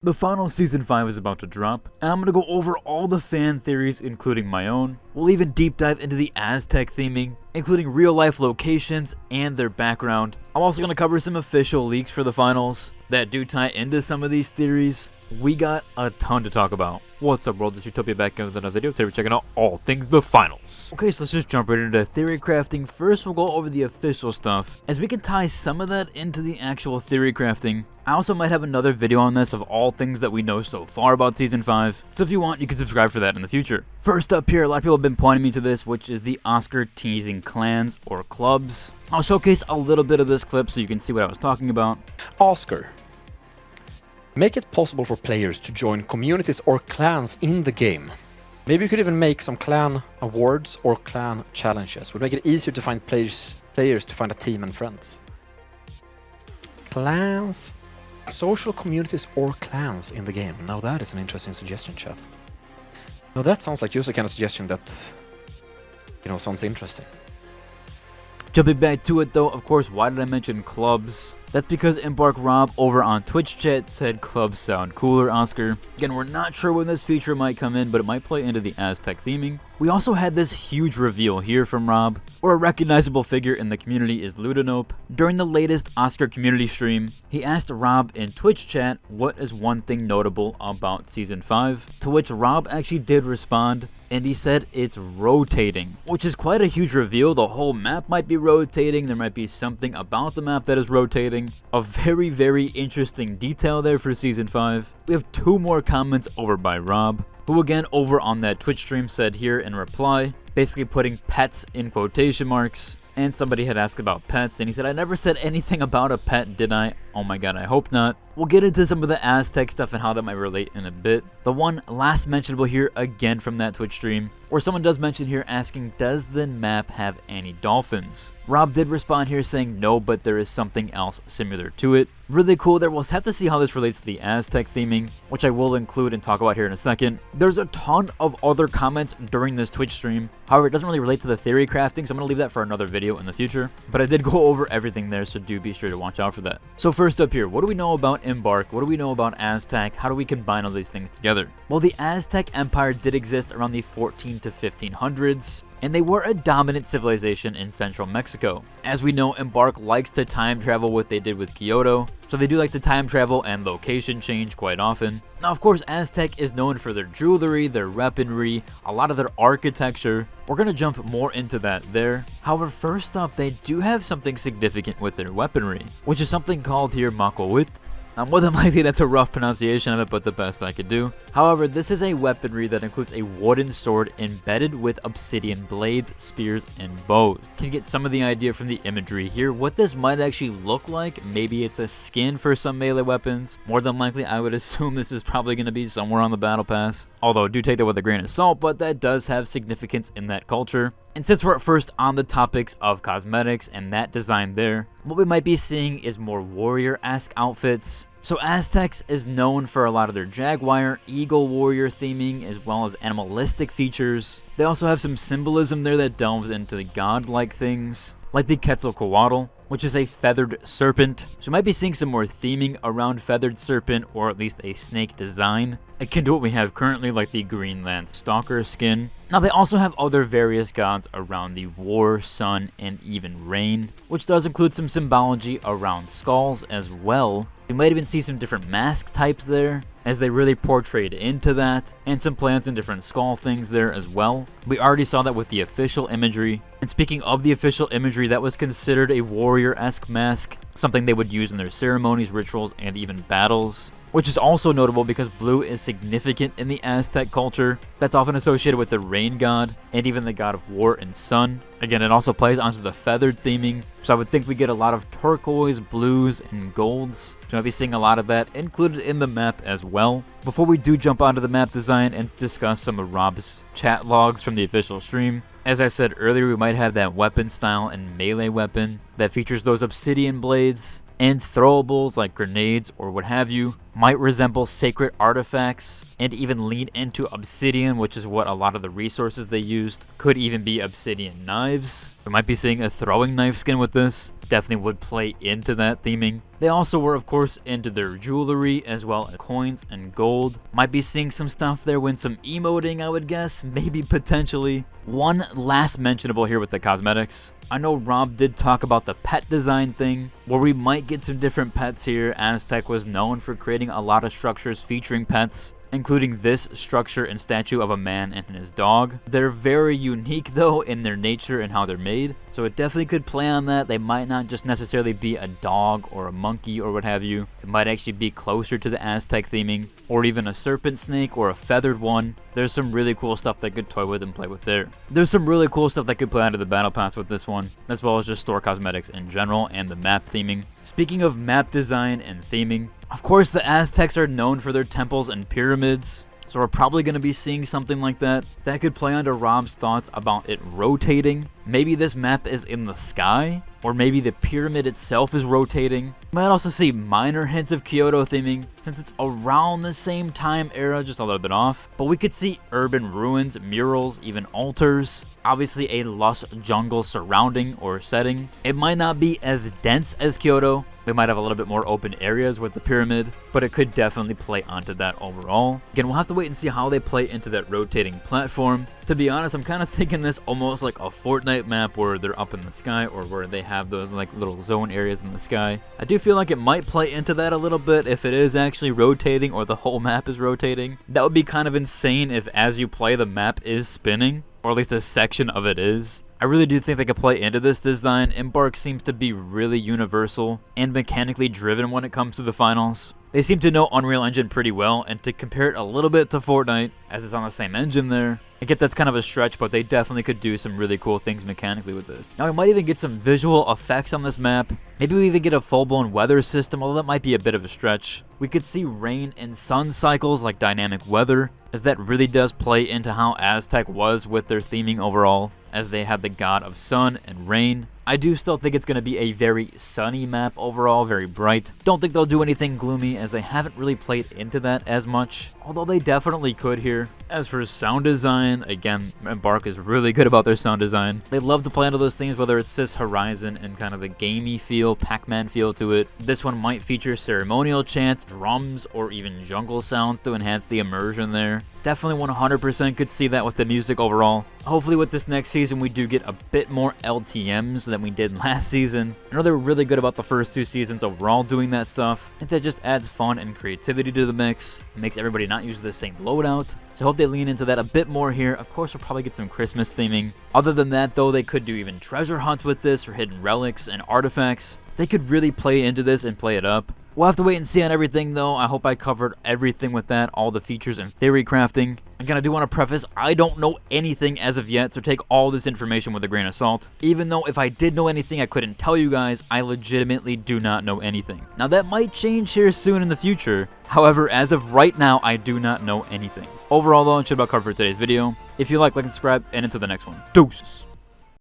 The final Season 5 is about to drop, and I'm going to go over all the fan theories, including my own. We'll even deep dive into the Aztec theming, including real-life locations and their background. I'm also going to cover some official leaks for the finals that do tie into some of these theories. We got a ton to talk about. What's up, world? It's Utopia back with another video. Today we're checking out all things the finals. Okay, so let's just jump right into theory crafting. First, we'll go over the official stuff, as we can tie some of that into the actual theory crafting. I also might have another video on this of all things that we know so far about Season 5, so if you want, you can subscribe for that in the future. First up here, a lot of people have been pointing me to this, which is the Oscar teasing clans or clubs. I'll showcase a little bit of this clip so you can see what I was talking about. Oscar. Make it possible for players to join communities or clans in the game. Maybe you could even make some clan awards or clan challenges. Would make it easier to find players to find a team and friends. Clans, social communities or clans in the game. Now that is an interesting suggestion, chat. Now that sounds like just a kind of suggestion that, sounds interesting. Jumping back to it though, of course, why did I mention clubs? That's because Embark Rob over on Twitch chat said clubs sound cooler, Oscar. Again, we're not sure when this feature might come in, but it might play into the Aztec theming. We also had this huge reveal here from Rob, where a recognizable figure in the community is Ludanope. During the latest Oscar community stream, he asked Rob in Twitch chat what is one thing notable about Season 5, to which Rob actually did respond, and he said it's rotating, which is quite a huge reveal. The whole map might be rotating, there might be something about the map that is rotating. A very, very interesting detail there for Season 5. We have two more comments over by Rob, who again over on that Twitch stream said here in reply, basically putting pets in quotation marks. And somebody had asked about pets, and he said, I never said anything about a pet, did I? Oh my god, I hope not. We'll get into some of the Aztec stuff and how that might relate in a bit. The one last mentionable here, again from that Twitch stream, where someone does mention here asking, does the map have any dolphins? Rob did respond here saying no, but there is something else similar to it. Really cool there. We'll have to see how this relates to the Aztec theming, which I will include and talk about here in a second. There's a ton of other comments during this Twitch stream. However, it doesn't really relate to the theory crafting, so I'm going to leave that for another video in the future. But I did go over everything there, so do be sure to watch out for that. So first up here, what do we know about Embark? What do we know about Aztec? How do we combine all these things together? Well, the Aztec Empire did exist around the 14 to 1500s. And they were a dominant civilization in central Mexico. As we know, Embark likes to time travel what they did with Kyoto, so they do like to time travel and location change quite often. Now, of course, Aztec is known for their jewelry, their weaponry, a lot of their architecture. We're going to jump more into that there. However, first up, they do have something significant with their weaponry, which is something called here Makowit. More than likely that's a rough pronunciation of it, but the best I could do. However, this is a weaponry that includes a wooden sword embedded with obsidian blades, spears, and bows. Can you get some of the idea from the imagery here? What this might actually look like? Maybe it's a skin for some melee weapons. More than likely, I would assume this is probably going to be somewhere on the battle pass. Although, do take that with a grain of salt, but that does have significance in that culture. And since we're at first on the topics of cosmetics and that design there, what we might be seeing is more warrior-esque outfits. So Aztecs is known for a lot of their jaguar, eagle warrior theming, as well as animalistic features. They also have some symbolism there that delves into the god-like things, like the Quetzalcoatl, which is a feathered serpent. So we might be seeing some more theming around feathered serpent, or at least a snake design, akin to what we have currently, like the Greenland Stalker skin. Now they also have other various gods around the war, sun, and even rain, which does include some symbology around skulls as well. You might even see some different mask types there, as they really portrayed into that, and some plants and different skull things there as well. We already saw that with the official imagery. And speaking of the official imagery, that was considered a warrior-esque mask, something they would use in their ceremonies, rituals, and even battles. Which is also notable because blue is significant in the Aztec culture. That's often associated with the rain god, and even the god of war and sun. Again, it also plays onto the feathered theming, so I would think we get a lot of turquoise, blues, and golds. So I'll be seeing a lot of that included in the map as well. Before we do jump onto the map design and discuss some of Rob's chat logs from the official stream, as I said earlier, we might have that weapon style and melee weapon that features those obsidian blades and throwables like grenades or what have you. might resemble sacred artifacts, and even lean into obsidian, which is what a lot of the resources they used could even be obsidian knives. We might be seeing a throwing knife skin with this. Definitely would play into that theming. They also were, of course, into their jewelry as well as coins and gold. Might be seeing some stuff there with some emoting, I would guess, maybe potentially. One last mentionable here with the cosmetics. I know Rob did talk about the pet design thing, where we might get some different pets here. Aztec was known for creating a lot of structures featuring pets, including this structure and statue of a man and his dog. They're very unique though in their nature and how they're made, so it definitely could play on that. They might not just necessarily be a dog or a monkey or what have you. It might actually be closer to the Aztec theming, or even a serpent snake or a feathered one. There's some really cool stuff that could toy with and play with there. There's some really cool stuff that could play out of the battle pass with this one, as well as just store cosmetics in general and the map theming. Speaking of map design and theming, of course the Aztecs are known for their temples and pyramids, so we're probably going to be seeing something like that. That could play onto Rob's thoughts about it rotating. Maybe this map is in the sky, or maybe the pyramid itself is rotating. You might also see minor hints of Kyoto theming, since it's around the same time era, just a little bit off. But we could see urban ruins, murals, even altars. Obviously a lush jungle surrounding or setting. It might not be as dense as Kyoto. We might have a little bit more open areas with the pyramid, but it could definitely play onto that overall. Again, we'll have to wait and see how they play into that rotating platform. To be honest, I'm kind of thinking this almost like a Fortnite map where they're up in the sky, or where they have those like little zone areas in the sky. I do feel like it might play into that a little bit if it is actually rotating or the whole map is rotating. That would be kind of insane if as you play the map is spinning, or at least a section of it is. I really do think they could play into this design. Embark seems to be really universal and mechanically driven when it comes to the finals. They seem to know Unreal Engine pretty well, and to compare it a little bit to Fortnite, as it's on the same engine there, I get that's kind of a stretch, but they definitely could do some really cool things mechanically with this. Now we might even get some visual effects on this map. Maybe we even get a full-blown weather system, although that might be a bit of a stretch. We could see rain and sun cycles like dynamic weather, as that really does play into how Aztec was with their theming overall, as they had the god of sun and rain. I do still think it's going to be a very sunny map overall, very bright. Don't think they'll do anything gloomy, as they haven't really played into that as much, although they definitely could here. As for sound design, again, Embark is really good about their sound design. They love to play into those things, whether it's this Horizon and kind of the gamey feel, Pac-Man feel to it. This one might feature ceremonial chants, drums, or even jungle sounds to enhance the immersion there. Definitely 100% could see that with the music overall. Hopefully with this next season we do get a bit more LTMs than we did last season. I know they were really good about the first 2 seasons overall doing that stuff. I think that just adds fun and creativity to the mix. It makes everybody not use the same loadout. So I hope they lean into that a bit more here. Of course we'll probably get some Christmas theming. Other than that though, they could do even treasure hunts with this for hidden relics and artifacts. They could really play into this and play it up. We'll have to wait and see on everything though. I hope I covered everything with that, all the features and theory crafting. Again, I do want to preface, I don't know anything as of yet, so take all this information with a grain of salt. Even though if I did know anything I couldn't tell you guys, I legitimately do not know anything. Now that might change here soon in the future. However, as of right now, I do not know anything. Overall though, that should about cover for today's video. If you like and subscribe, and until the next one. Deuces.